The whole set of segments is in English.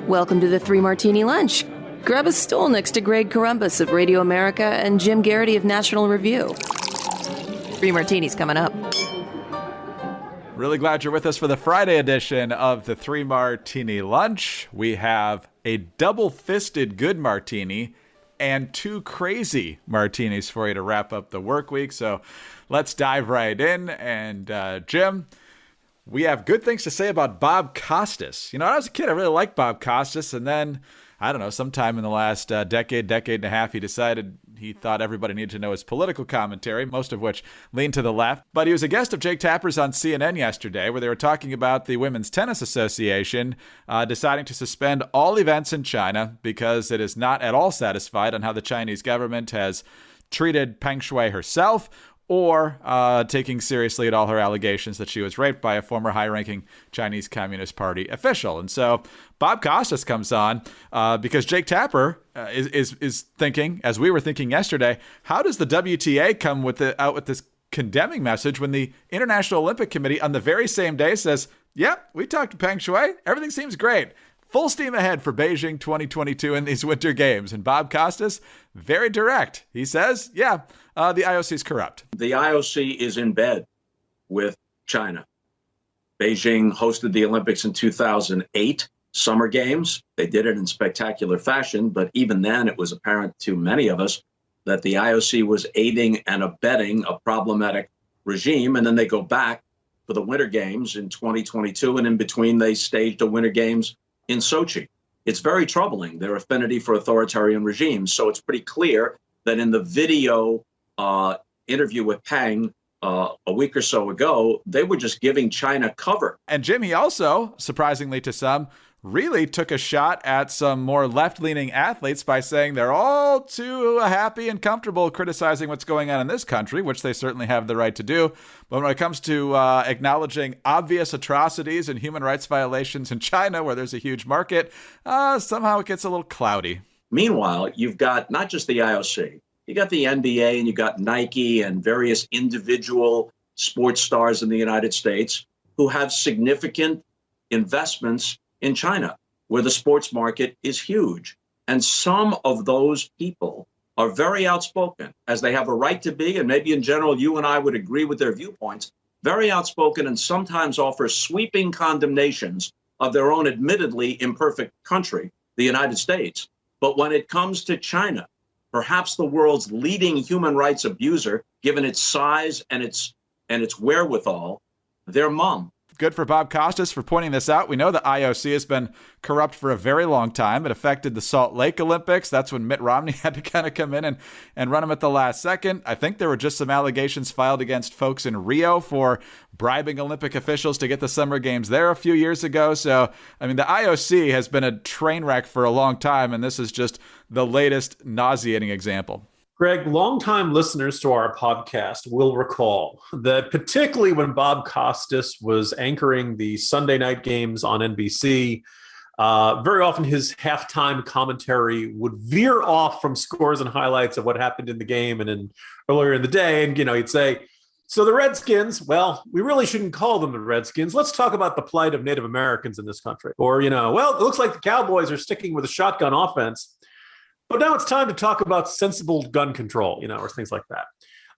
Welcome to the Three Martini Lunch. Grab a stool next to Greg Columbus of Radio America and Jim Garrity of National Review. Three Martinis coming up. Really glad you're with us for the Friday edition of the Three Martini Lunch. We have a double-fisted good martini and two crazy martinis for you to wrap up the work week. So let's dive right in. And Jim, we have good things to say about Bob Costas. You know, when I was a kid, I really liked Bob Costas. And then, I don't know, sometime in the last decade and a half, he decided he thought everybody needed to know his political commentary, most of which leaned to the left. But he was a guest of Jake Tapper's on CNN yesterday, where they were talking about the Women's Tennis Association deciding to suspend all events in China because it is not at all satisfied on how the Chinese government has treated Peng Shuai herself, or taking seriously at all her allegations that she was raped by a former high-ranking Chinese Communist Party official. And so Bob Costas comes on because Jake Tapper is thinking, as we were thinking yesterday, how does the WTA come out with this condemning message when the International Olympic Committee on the very same day says, yep, we talked to Peng Shuai, everything seems great. Full steam ahead for Beijing 2022 in these Winter Games. And Bob Costas, very direct. He says, the IOC is corrupt. The IOC is in bed with China. Beijing hosted the Olympics in 2008 Summer Games. They did it in spectacular fashion, but even then it was apparent to many of us that the IOC was aiding and abetting a problematic regime. And then they go back for the Winter Games in 2022, and in between they staged a Winter Games in Sochi. It's very troubling, their affinity for authoritarian regimes. So it's pretty clear that in the video interview with Peng a week or so ago, they were just giving China cover. And Jim, he also, surprisingly to some, really took a shot at some more left-leaning athletes by saying they're all too happy and comfortable criticizing what's going on in this country, which they certainly have the right to do. But when it comes to acknowledging obvious atrocities and human rights violations in China, where there's a huge market, somehow it gets a little cloudy. Meanwhile, you've got not just the IOC, you got the NBA and you got Nike and various individual sports stars in the United States who have significant investments in China, where the sports market is huge. And some of those people are very outspoken, as they have a right to be, and maybe in general you and I would agree with their viewpoints, very outspoken and sometimes offer sweeping condemnations of their own admittedly imperfect country, the United States. But when it comes to China, perhaps the world's leading human rights abuser, given its size and its wherewithal, they're mum. Good for Bob Costas for pointing this out. We know the IOC has been corrupt for a very long time. It affected the Salt Lake Olympics. That's when Mitt Romney had to kind of come in and run them at the last second. I think there were just some allegations filed against folks in Rio for bribing Olympic officials to get the Summer Games there a few years ago. So, I mean, the IOC has been a train wreck for a long time, and this is just the latest nauseating example. Greg, longtime listeners to our podcast will recall that particularly when Bob Costas was anchoring the Sunday night games on NBC, very often his halftime commentary would veer off from scores and highlights of what happened in the game and earlier in the day. And, he'd say, so the Redskins, well, we really shouldn't call them the Redskins. Let's talk about the plight of Native Americans in this country. Or, well, it looks like the Cowboys are sticking with a shotgun offense. But now it's time to talk about sensible gun control, or things like that.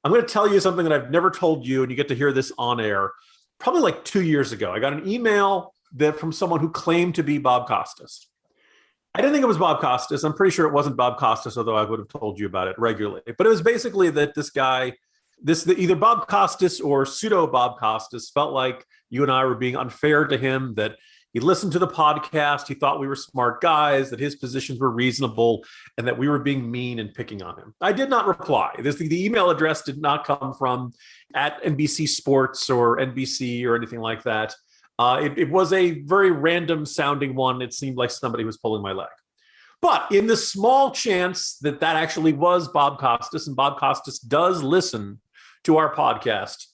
I'm going to tell you something that I've never told you, and you get to hear this on air. Probably like 2 years ago, I got an email from someone who claimed to be Bob Costas. I didn't think it was Bob Costas. I'm pretty sure it wasn't Bob Costas, although I would have told you about it regularly. But it was basically that this guy, either Bob Costas or pseudo Bob Costas felt like you and I were being unfair to him, that he listened to the podcast, he thought we were smart guys, that his positions were reasonable, and that we were being mean and picking on him. I did not reply. The email address did not come from at NBC Sports or NBC or anything like that. It was a very random sounding one. It seemed like somebody was pulling my leg. But in the small chance that actually was Bob Costas, and Bob Costas does listen to our podcast,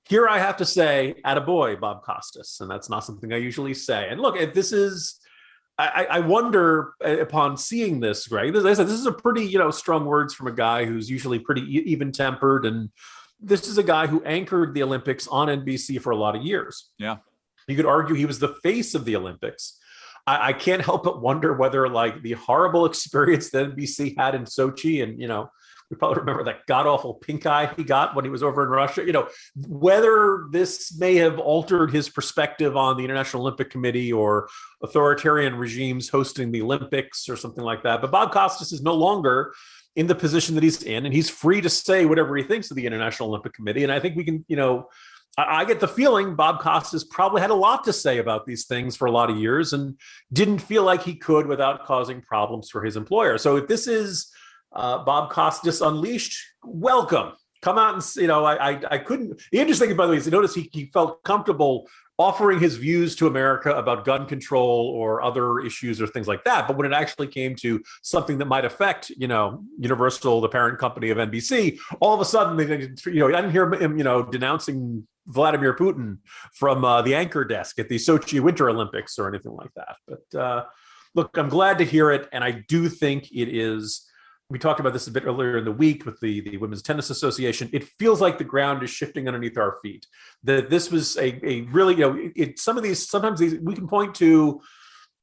here I have to say, attaboy, Bob Costas. And that's not something I usually say. And look, if this is, I wonder upon seeing this, Greg, as I said, this is a pretty, strong words from a guy who's usually pretty even-tempered. And this is a guy who anchored the Olympics on NBC for a lot of years. Yeah. You could argue he was the face of the Olympics. I can't help but wonder whether like the horrible experience that NBC had in Sochi, and we probably remember that god awful pink eye he got when he was over in Russia, whether this may have altered his perspective on the International Olympic Committee or authoritarian regimes hosting the Olympics or something like that. But Bob Costas is no longer in the position that he's in, and he's free to say whatever he thinks of the International Olympic Committee. And I think we can, I get the feeling Bob Costas probably had a lot to say about these things for a lot of years and didn't feel like he could without causing problems for his employer. So if this is Bob Costas Unleashed, welcome. Come out and, I couldn't. The interesting thing, by the way, is notice he felt comfortable offering his views to America about gun control or other issues or things like that. But when it actually came to something that might affect, Universal, the parent company of NBC, all of a sudden, I didn't hear him, denouncing Vladimir Putin from the anchor desk at the Sochi Winter Olympics or anything like that. But look, I'm glad to hear it. And I do think it is. We talked about this a bit earlier in the week with the Women's Tennis Association. It feels like the ground is shifting underneath our feet. That this was a really, sometimes we can point to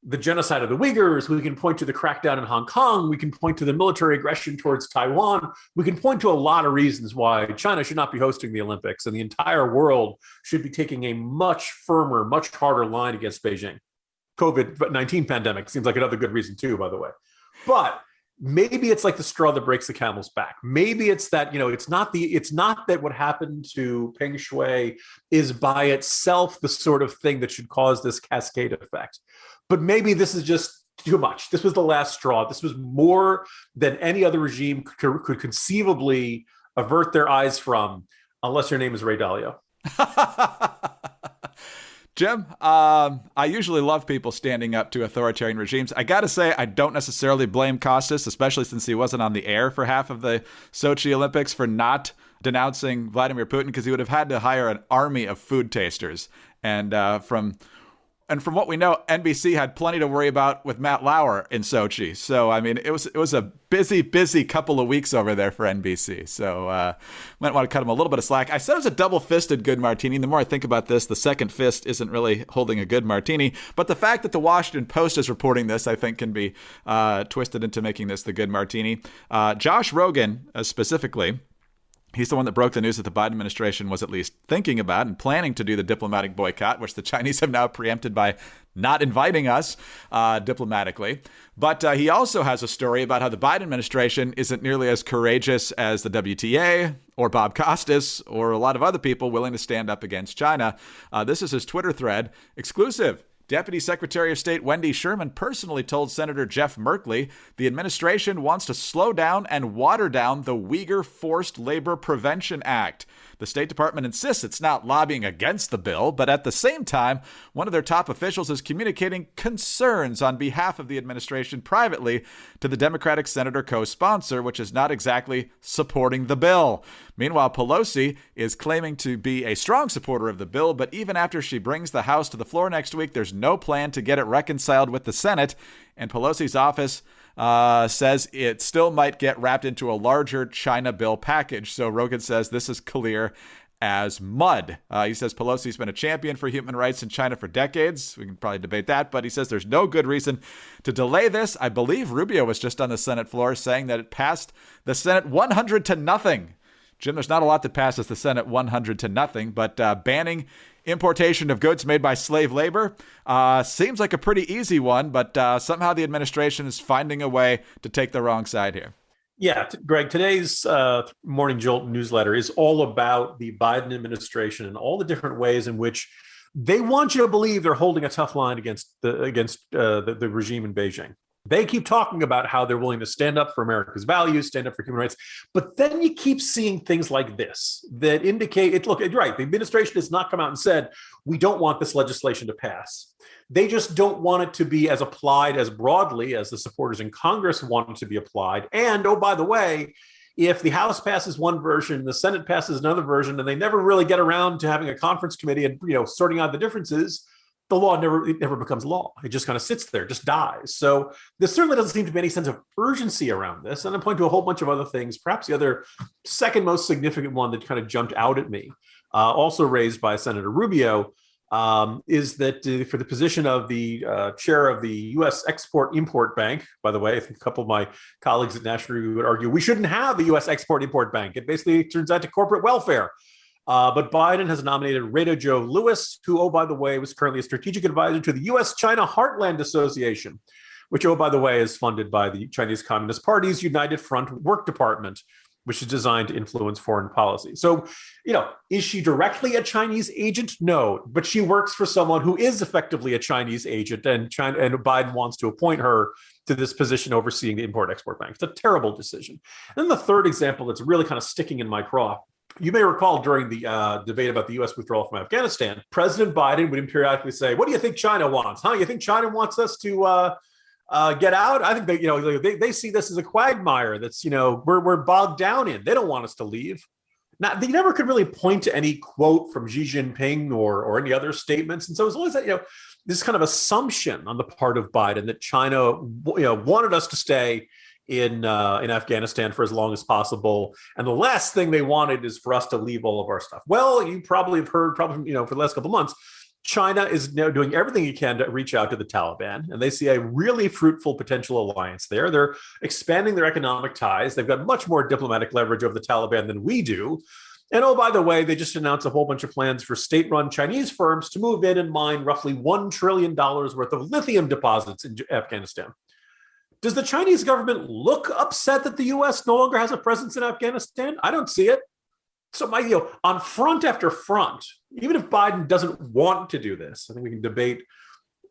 the genocide of the Uyghurs. We can point to the crackdown in Hong Kong. We can point to the military aggression towards Taiwan. We can point to a lot of reasons why China should not be hosting the Olympics, and the entire world should be taking a much firmer, much harder line against Beijing. COVID-19 pandemic seems like another good reason too, by the way. But maybe it's like the straw that breaks the camel's back. Maybe it's that, it's not that what happened to Peng Shuai is by itself the sort of thing that should cause this cascade effect. But maybe this is just too much. This was the last straw. This was more than any other regime could conceivably avert their eyes from, unless your name is Ray Dalio. Jim, I usually love people standing up to authoritarian regimes. I got to say, I don't necessarily blame Costas, especially since he wasn't on the air for half of the Sochi Olympics, for not denouncing Vladimir Putin, because he would have had to hire an army of food tasters. And from what we know, NBC had plenty to worry about with Matt Lauer in Sochi. So, I mean, it was a busy couple of weeks over there for NBC. So, might want to cut him a little bit of slack. I said it was a double-fisted good martini. The more I think about this, the second fist isn't really holding a good martini. But the fact that the Washington Post is reporting this, I think, can be twisted into making this the good martini. Josh Rogan, specifically, he's the one that broke the news that the Biden administration was at least thinking about and planning to do the diplomatic boycott, which the Chinese have now preempted by not inviting us diplomatically. But he also has a story about how the Biden administration isn't nearly as courageous as the WTA or Bob Costas or a lot of other people willing to stand up against China. This is his Twitter thread. Exclusive. Deputy Secretary of State Wendy Sherman personally told Senator Jeff Merkley the administration wants to slow down and water down the Uyghur Forced Labor Prevention Act. The State Department insists it's not lobbying against the bill, but at the same time, one of their top officials is communicating concerns on behalf of the administration privately to the Democratic senator co-sponsor, which is not exactly supporting the bill. Meanwhile, Pelosi is claiming to be a strong supporter of the bill, but even after she brings the House to the floor next week, there's no plan to get it reconciled with the Senate, and Pelosi's office says it still might get wrapped into a larger China bill package. So Rogan says this is clear as mud. He says Pelosi's been a champion for human rights in China for decades. We can probably debate that, but he says there's no good reason to delay this. I believe Rubio was just on the Senate floor saying that it passed the Senate 100-0. Jim, there's not a lot that passes the Senate 100-0, but banning importation of goods made by slave labor seems like a pretty easy one, but somehow the administration is finding a way to take the wrong side here. Yeah, Greg, today's Morning Jolt newsletter is all about the Biden administration and all the different ways in which they want you to believe they're holding a tough line against the regime in Beijing. They keep talking about how they're willing to stand up for America's values, stand up for human rights. But then you keep seeing things like this that indicate, look, you're right, the administration has not come out and said, we don't want this legislation to pass. They just don't want it to be as applied as broadly as the supporters in Congress want it to be applied. And, oh, by the way, if the House passes one version, the Senate passes another version, and they never really get around to having a conference committee and, sorting out the differences, the law never becomes law. It just kind of sits there, just dies. So there certainly doesn't seem to be any sense of urgency around this. And I'm pointing to a whole bunch of other things. Perhaps the other second most significant one that kind of jumped out at me, also raised by Senator Rubio, is that for the position of the chair of the U.S. Export-Import Bank, by the way, I think a couple of my colleagues at National Review would argue we shouldn't have a U.S. Export-Import Bank. It basically turns out to corporate welfare. But Biden has nominated Rita Jo Lewis, who, oh, by the way, was currently a strategic advisor to the U.S.-China Heartland Association, which, oh, by the way, is funded by the Chinese Communist Party's United Front Work Department, which is designed to influence foreign policy. So, is she directly a Chinese agent? No, but she works for someone who is effectively a Chinese agent, and Biden wants to appoint her to this position overseeing the Import-Export Bank. It's a terrible decision. And then the third example that's really kind of sticking in my craw. You may recall during the debate about the U.S. withdrawal from Afghanistan, President Biden would periodically say, "What do you think China wants? Huh? You think China wants us to get out? I think they see this as a quagmire that's we're bogged down in. They don't want us to leave." Now, they never could really point to any quote from Xi Jinping or any other statements, and so it's always that this kind of assumption on the part of Biden that China wanted us to stay in Afghanistan for as long as possible, and the last thing they wanted is for us to leave all of our stuff. Well, you probably have heard, for the last couple of months, China is now doing everything it can to reach out to the Taliban, and they see a really fruitful potential alliance there. They're expanding their economic ties. They've got much more diplomatic leverage over the Taliban than we do. And oh, by the way, they just announced a whole bunch of plans for state-run Chinese firms to move in and mine roughly $1 trillion worth of lithium deposits in Afghanistan. Does the Chinese government look upset that the U.S. no longer has a presence in Afghanistan? I don't see it. So, on front after front, even if Biden doesn't want to do this, I think we can debate,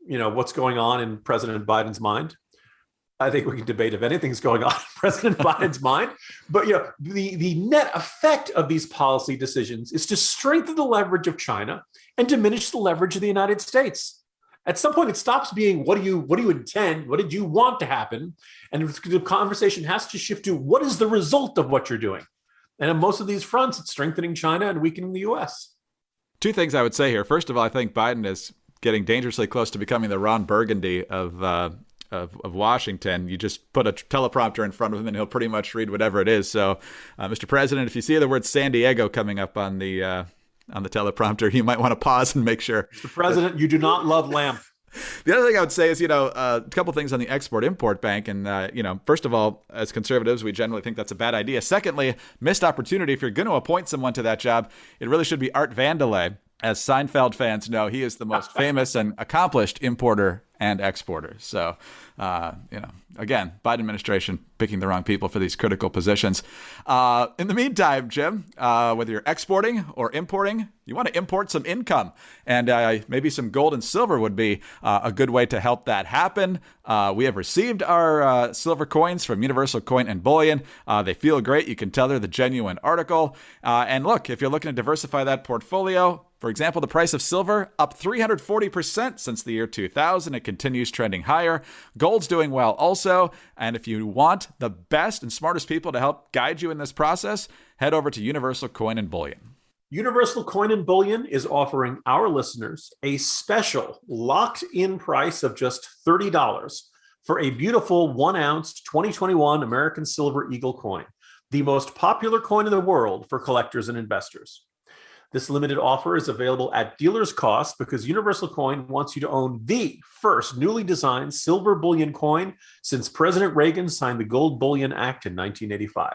what's going on in President Biden's mind. I think we can debate if anything's going on in President Biden's mind. But, the net effect of these policy decisions is to strengthen the leverage of China and diminish the leverage of the United States. At some point, it stops being, what do you intend? What did you want to happen? And the conversation has to shift to, what is the result of what you're doing? And on most of these fronts, it's strengthening China and weakening the U.S. Two things I would say here. First of all, I think Biden is getting dangerously close to becoming the Ron Burgundy of Washington. You just put a teleprompter in front of him and he'll pretty much read whatever it is. So, Mr. President, if you see the word San Diego coming up on the teleprompter, you might want to pause and make sure. Mr. President, you do not love lamb. The other thing I would say is, a couple things on the Export-Import Bank. And, first of all, as conservatives, we generally think that's a bad idea. Secondly, missed opportunity. If you're going to appoint someone to that job, it really should be Art Vandelay. As Seinfeld fans know, he is the most famous and accomplished importer and exporter. So, again, Biden administration picking the wrong people for these critical positions. In the meantime, Jim, whether you're exporting or importing, you want to import some income. And maybe some gold and silver would be a good way to help that happen. We have received our silver coins from Universal Coin and Bullion. They feel great. You can tell they're the genuine article. And look, if you're looking to diversify that portfolio, for example, the price of silver up 340% since the year 2000. It continues trending higher. Gold's doing well also. And if you want the best and smartest people to help guide you in this process, head over to Universal Coin and Bullion. Universal Coin and Bullion is offering our listeners a special locked-in price of just $30 for a beautiful 1-ounce 2021 American Silver Eagle coin, the most popular coin in the world for collectors and investors. This limited offer is available at dealer's cost because Universal Coin wants you to own the first newly designed silver bullion coin since President Reagan signed the Gold Bullion Act in 1985.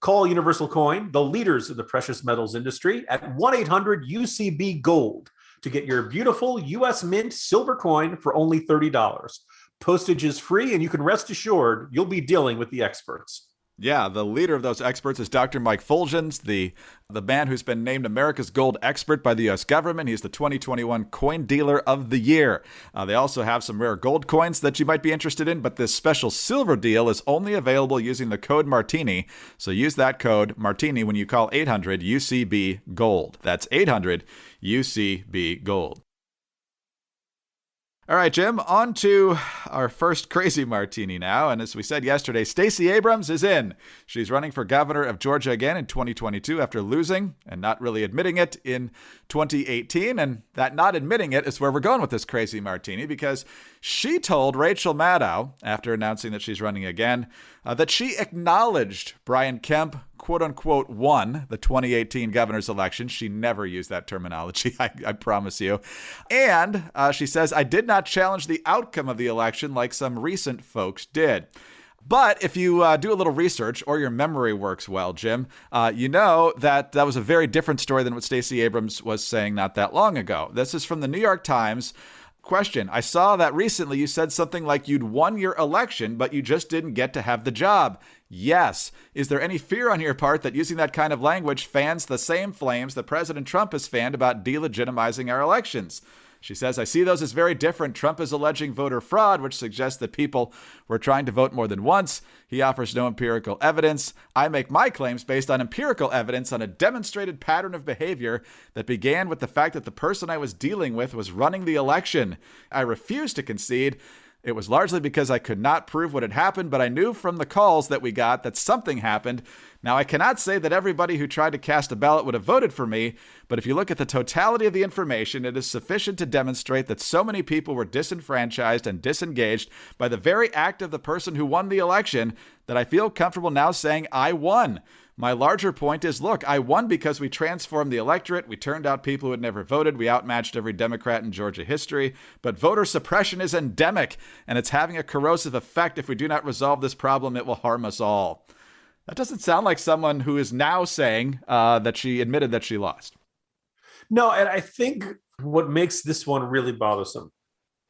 Call Universal Coin, the leaders of the precious metals industry, at 1-800-UCB-GOLD to get your beautiful U.S. Mint silver coin for only $30. Postage is free, and you can rest assured you'll be dealing with the experts. Yeah, the leader of those experts is Dr. Mike Fulgens, the man who's been named America's Gold Expert by the U.S. government. He's the 2021 Coin Dealer of the Year. They also have some rare gold coins that you might be interested in, but this special silver deal is only available using the code Martini. So use that code Martini when you call 800-UCB-GOLD. That's 800-UCB-GOLD. All right, Jim, on to our first crazy martini now. And as we said yesterday, Stacey Abrams is in. She's running for governor of Georgia again in 2022 after losing and not really admitting it in 2018. And that not admitting it is where we're going with this crazy martini, because she told Rachel Maddow, after announcing that she's running again, that she acknowledged Brian Kemp, quote unquote won the 2018 governor's election. She never used that terminology, I promise you. And she says, I did not challenge the outcome of the election like some recent folks did. But if you do a little research or your memory works well, Jim, you know that was a very different story than what Stacey Abrams was saying not that long ago. This is from the New York Times. Question, I saw that recently you said something like you'd won your election, but you just didn't get to have the job. Yes. Is there any fear on your part that using that kind of language fans the same flames that President Trump has fanned about delegitimizing our elections? She says, I see those as very different. Trump is alleging voter fraud, which suggests that people were trying to vote more than once. He offers no empirical evidence. I make my claims based on empirical evidence on a demonstrated pattern of behavior that began with the fact that the person I was dealing with was running the election. I refuse to concede. It was largely because I could not prove what had happened, but I knew from the calls that we got that something happened. Now, I cannot say that everybody who tried to cast a ballot would have voted for me, but if you look at the totality of the information, it is sufficient to demonstrate that so many people were disenfranchised and disengaged by the very act of the person who won the election that I feel comfortable now saying I won. My larger point is, look, I won because we transformed the electorate. We turned out people who had never voted. We outmatched every Democrat in Georgia history. But voter suppression is endemic, and it's having a corrosive effect. If we do not resolve this problem, it will harm us all. That doesn't sound like someone who is now saying that she admitted that she lost. No, and I think what makes this one really bothersome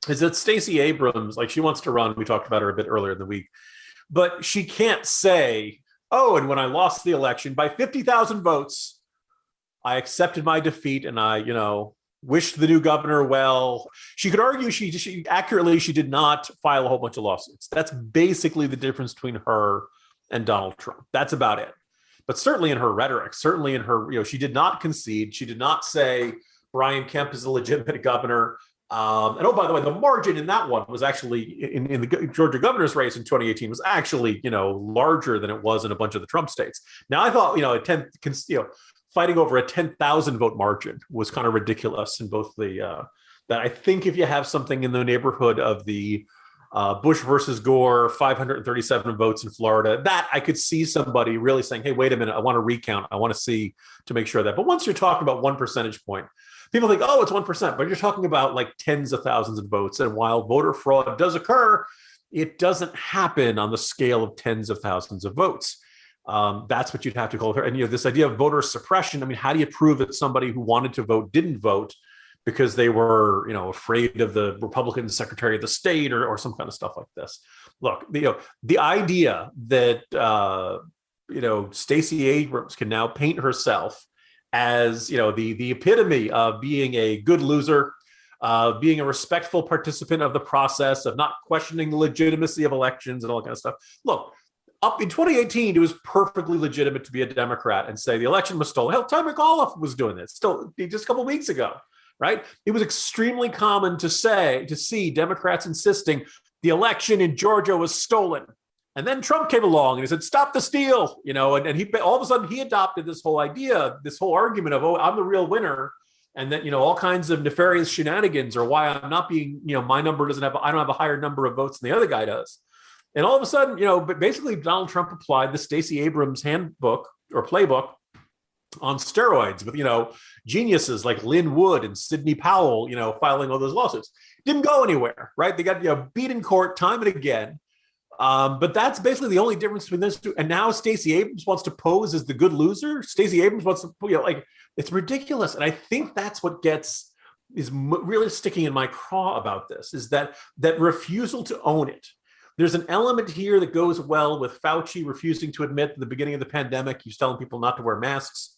is that Stacey Abrams, like she wants to run, we talked about her a bit earlier in the week, but she can't say, oh, and when I lost the election by 50,000 votes, I accepted my defeat and I, wished the new governor well. She could argue she did not file a whole bunch of lawsuits. That's basically the difference between her and Donald Trump. That's about it. But certainly in her rhetoric, certainly in her, she did not concede. She did not say Brian Kemp is a legitimate governor. And oh, by the way, the margin in that one was actually in the Georgia governor's race in 2018 was actually, larger than it was in a bunch of the Trump states. Now, I thought, fighting over a 10,000 vote margin was kind of ridiculous in both that I think if you have something in the neighborhood of the Bush versus Gore, 537 votes in Florida, that I could see somebody really saying, hey, wait a minute, I want to recount. I want to see to make sure that. But once you're talking about 1 percentage point, people think, oh, it's 1%, but you're talking about like tens of thousands of votes. And while voter fraud does occur, it doesn't happen on the scale of tens of thousands of votes. That's what you'd have to call her. And this idea of voter suppression, I mean, how do you prove that somebody who wanted to vote didn't vote because they were, afraid of the Republican Secretary of the State or some kind of stuff like this? Look, the idea that Stacey Abrams can now paint herself as the epitome of being a good loser, being a respectful participant of the process, of not questioning the legitimacy of elections and all that kind of stuff. Look, up in 2018, it was perfectly legitimate to be a Democrat and say the election was stolen. Hell, Ty McAuliffe was doing this still just a couple of weeks ago, right? It was extremely common to see Democrats insisting the election in Georgia was stolen. And then Trump came along and he said, stop the steal, and he all of a sudden he adopted this whole idea, this whole argument of, oh, I'm the real winner. And that, all kinds of nefarious shenanigans are why I'm not being, my number I don't have a higher number of votes than the other guy does. And all of a sudden, but basically Donald Trump applied the Stacey Abrams handbook or playbook on steroids with, geniuses like Lynn Wood and Sidney Powell, filing all those lawsuits. Didn't go anywhere, right? They got beat in court time and again. But that's basically the only difference between those two. And now Stacey Abrams wants to pose as the good loser. Stacey Abrams wants to, it's ridiculous. And I think that's what is really sticking in my craw about this, is that refusal to own it. There's an element here that goes well with Fauci refusing to admit at the beginning of the pandemic, he's telling people not to wear masks.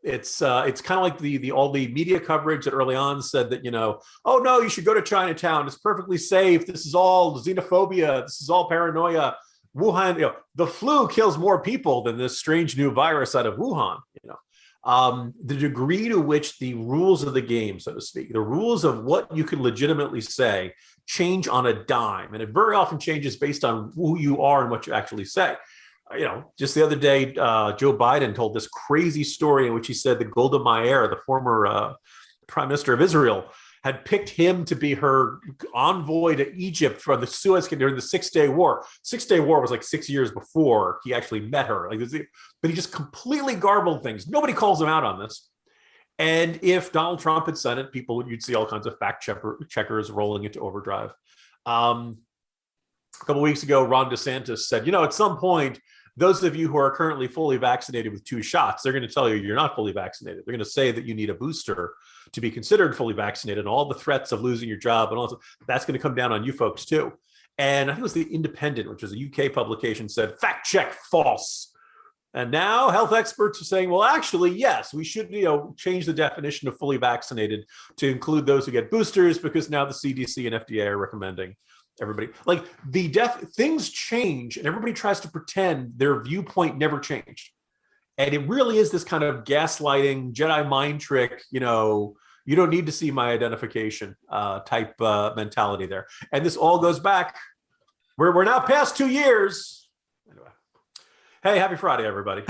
It's kind of like all the media coverage that early on said that, oh no, you should go to Chinatown. It's perfectly safe. This is all xenophobia. This is all paranoia. Wuhan, the flu kills more people than this strange new virus out of Wuhan. The degree to which the rules of the game, so to speak, the rules of what you can legitimately say change on a dime. And it very often changes based on who you are and what you actually say. Just the other day, Joe Biden told this crazy story in which he said that Golda Meir, the former prime minister of Israel, had picked him to be her envoy to Egypt for the Suez Canal during the 6-Day War. 6-Day War was like 6 years before he actually met her. But he just completely garbled things. Nobody calls him out on this. And if Donald Trump had said it, you'd see all kinds of fact checkers rolling into overdrive. A couple of weeks ago, Ron DeSantis said, at some point, those of you who are currently fully vaccinated with 2 shots, they're going to tell you you're not fully vaccinated. They're going to say that you need a booster to be considered fully vaccinated, and all the threats of losing your job and all that's going to come down on you folks too. And I think it was The Independent, which is a UK publication, said, fact check, false. And now health experts are saying, well, actually, yes, we should change the definition of fully vaccinated to include those who get boosters, because now the CDC and FDA are recommending everybody. Like things change and everybody tries to pretend their viewpoint never changed. And it really is this kind of gaslighting Jedi mind trick, you don't need to see my identification type mentality there. And this all goes back, we're now past 2 years. Anyway. Hey, happy Friday, everybody.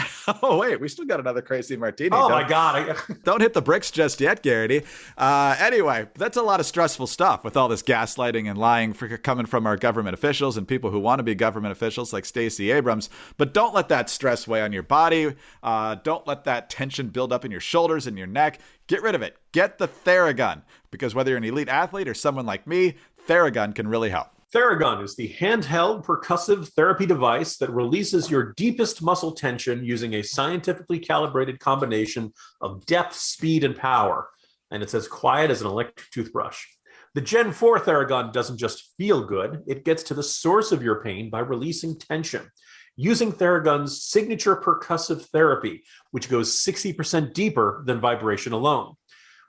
Oh, wait, we still got another crazy martini. Oh, my God. Don't hit the bricks just yet, Garrity. Anyway, that's a lot of stressful stuff with all this gaslighting and lying coming from our government officials and people who want to be government officials like Stacey Abrams. But don't let that stress weigh on your body. Don't let that tension build up in your shoulders and your neck. Get rid of it. Get the Theragun, because whether you're an elite athlete or someone like me, Theragun can really help. Theragun is the handheld percussive therapy device that releases your deepest muscle tension using a scientifically calibrated combination of depth, speed, and power. And it's as quiet as an electric toothbrush. The Gen 4 Theragun doesn't just feel good, it gets to the source of your pain by releasing tension. Using Theragun's signature percussive therapy, which goes 60% deeper than vibration alone.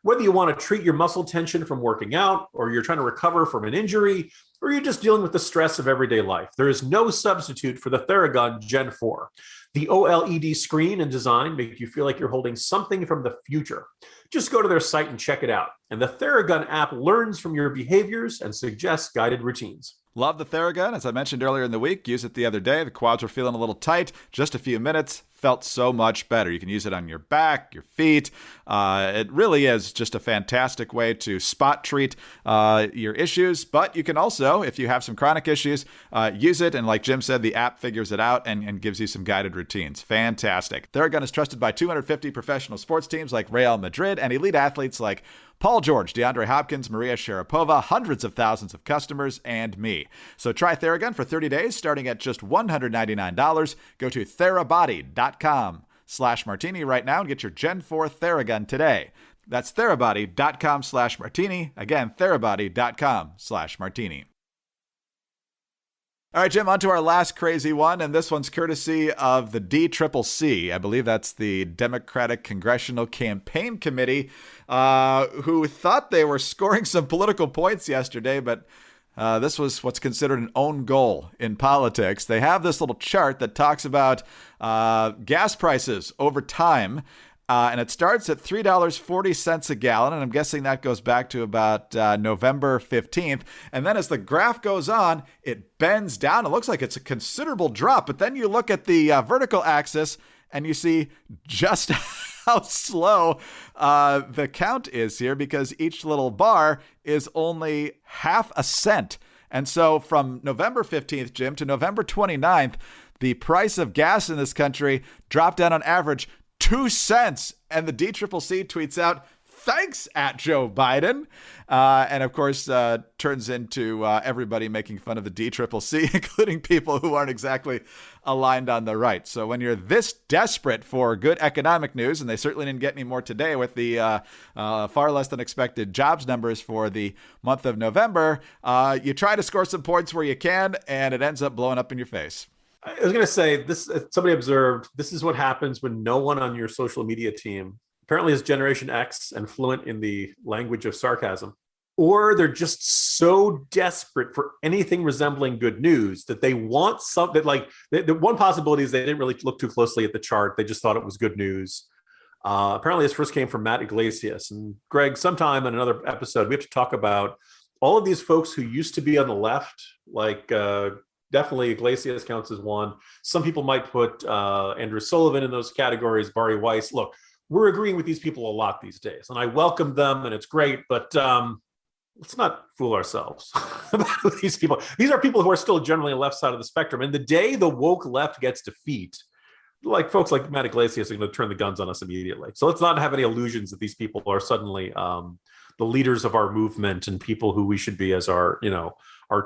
Whether you want to treat your muscle tension from working out, or you're trying to recover from an injury, or you're just dealing with the stress of everyday life, there is no substitute for the Theragun Gen 4. The OLED screen and design make you feel like you're holding something from the future. Just go to their site and check it out. And the Theragun app learns from your behaviors and suggests guided routines. Love the Theragun. As I mentioned earlier in the week, used it the other day. The quads were feeling a little tight. Just a few minutes. Felt so much better. You can use it on your back, your feet. It really is just a fantastic way to spot treat your issues. But you can also, if you have some chronic issues, use it. And like Jim said, the app figures it out and gives you some guided routines. Fantastic. Theragun is trusted by 250 professional sports teams like Real Madrid and elite athletes like Paul George, DeAndre Hopkins, Maria Sharapova, hundreds of thousands of customers, and me. So try Theragun for 30 days, starting at just $199. Go to therabody.com/martini right now and get your Gen 4 Theragun today. That's therabody.com/martini. Again, therabody.com/martini. All right, Jim, on to our last crazy one, and this one's courtesy of the DCCC. I believe that's the Democratic Congressional Campaign Committee, who thought they were scoring some political points yesterday, but this was what's considered an own goal in politics. They have this little chart that talks about gas prices over time. And it starts at $3.40 a gallon, and I'm guessing that goes back to about November 15th. And then as the graph goes on, it bends down. It looks like it's a considerable drop, but then you look at the vertical axis and you see just how slow the count is here, because each little bar is only half a cent. And so from November 15th, Jim, to November 29th, the price of gas in this country dropped down on average 2 cents. And the DCCC tweets out, "Thanks at Joe Biden." And of course, turns into everybody making fun of the DCCC, including people who aren't exactly aligned on the right. So when you're this desperate for good economic news, and they certainly didn't get any more today with the far less than expected jobs numbers for the month of November, you try to score some points where you can, and it ends up blowing up in your face. I was going to say this. Somebody observed this is what happens when no one on your social media team apparently is Generation X and fluent in the language of sarcasm, or they're just so desperate for anything resembling good news that they want something. Like the one possibility is they didn't really look too closely at the chart; they just thought it was good news. Apparently, this first came from Matt Iglesias. And Greg, sometime in another episode, we have to talk about all of these folks who used to be on the left, like. Definitely Iglesias counts as one. Some people might put Andrew Sullivan in those categories, Bari Weiss. Look, we're agreeing with these people a lot these days, and I welcome them, and it's great. But let's not fool ourselves about these people. These are people who are still generally on the left side of the spectrum. And the day the woke left gets defeat, like folks like Matt Iglesias are going to turn the guns on us immediately. So let's not have any illusions that these people are suddenly the leaders of our movement and people who we should be as our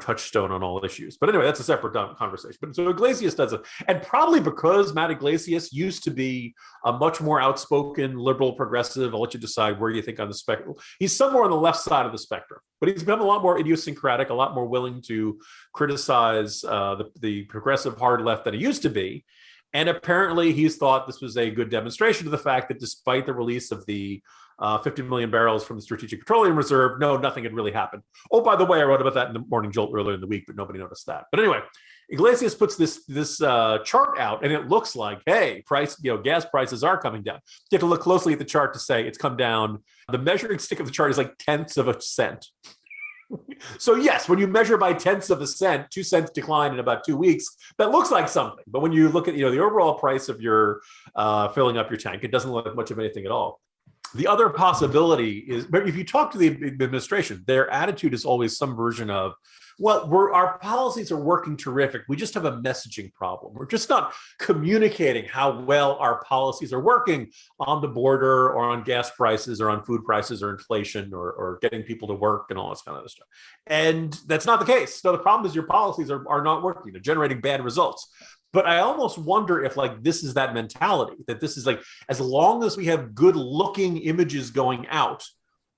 touchstone on all issues. But anyway, that's a separate conversation. But so Iglesias does it. And probably because Matt Iglesias used to be a much more outspoken liberal progressive, I'll let you decide where you think on the spectrum. He's somewhere on the left side of the spectrum, but he's become a lot more idiosyncratic, a lot more willing to criticize the progressive hard left than he used to be. And apparently he's thought this was a good demonstration of the fact that despite the release of the 50 million barrels from the Strategic Petroleum Reserve, nothing had really happened. Oh, by the way, I wrote about that in the Morning Jolt earlier in the week, but nobody noticed that. But anyway, Iglesias puts this chart out, and it looks like, hey, gas prices are coming down. You have to look closely at the chart to say it's come down. The measuring stick of the chart is like tenths of a cent. So yes, when you measure by tenths of a cent, 2 cents decline in about 2 weeks, that looks like something. But when you look at the overall price of your filling up your tank, it doesn't look like much of anything at all. The other possibility is, but if you talk to the administration, their attitude is always some version of, well, our policies are working terrific. We just have a messaging problem. We're just not communicating how well our policies are working on the border or on gas prices or on food prices or inflation or getting people to work and all this kind of stuff. And that's not the case. So the problem is your policies are not working. They're generating bad results. But I almost wonder if this is that mentality, that this is as long as we have good looking images going out,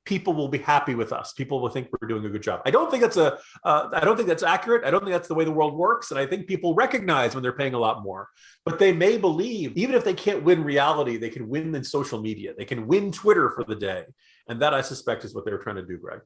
people will be happy with us. People will think we're doing a good job. I don't think that's I don't think that's accurate. I don't think that's the way the world works. And I think people recognize when they're paying a lot more, but they may believe even if they can't win reality, they can win in social media. They can win Twitter for the day. And that, I suspect, is what they were trying to do, Greg.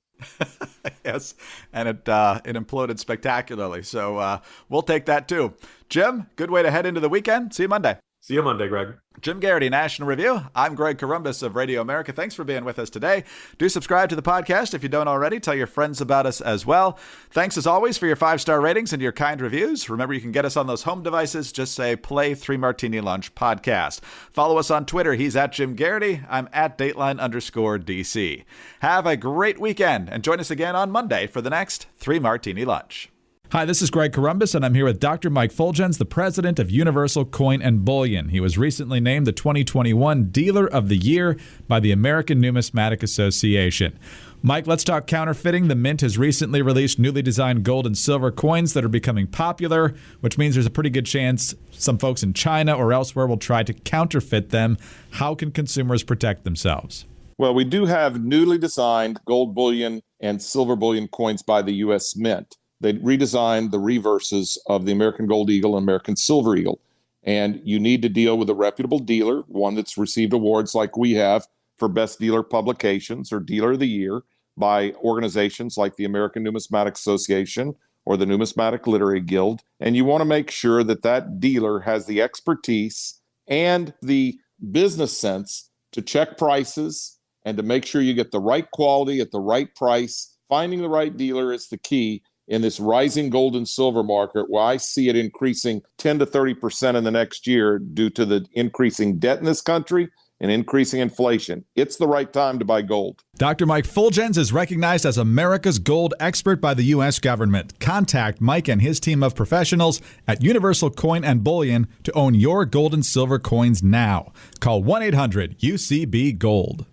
Yes, and it imploded spectacularly. So we'll take that, too. Jim, good way to head into the weekend. See you Monday. See you Monday, Greg. Jim Garrity, National Review. I'm Greg Corombos of Radio America. Thanks for being with us today. Do subscribe to the podcast if you don't already. Tell your friends about us as well. Thanks, as always, for your 5-star ratings and your kind reviews. Remember, you can get us on those home devices. Just say, play 3 Martini Lunch podcast. Follow us on Twitter. He's at Jim Garrity. I'm at Dateline_DC. Have a great weekend, and join us again on Monday for the next 3 Martini Lunch. Hi, this is Greg Corombos, and I'm here with Dr. Mike Fulgens, the president of Universal Coin and Bullion. He was recently named the 2021 Dealer of the Year by the American Numismatic Association. Mike, let's talk counterfeiting. The Mint has recently released newly designed gold and silver coins that are becoming popular, which means there's a pretty good chance some folks in China or elsewhere will try to counterfeit them. How can consumers protect themselves? Well, we do have newly designed gold bullion and silver bullion coins by the U.S. Mint. They redesigned the reverses of the American Gold Eagle and American Silver Eagle. And you need to deal with a reputable dealer, one that's received awards like we have for Best Dealer Publications or Dealer of the Year by organizations like the American Numismatic Association or the Numismatic Literary Guild. And you want to make sure that that dealer has the expertise and the business sense to check prices and to make sure you get the right quality at the right price. Finding the right dealer is the key in this rising gold and silver market, where I see it increasing 10 to 30% in the next year due to the increasing debt in this country and increasing inflation. It's the right time to buy gold. Dr. Mike Fulgens is recognized as America's gold expert by the U.S. government. Contact Mike and his team of professionals at Universal Coin and Bullion to own your gold and silver coins now. Call 1-800-UCB-GOLD.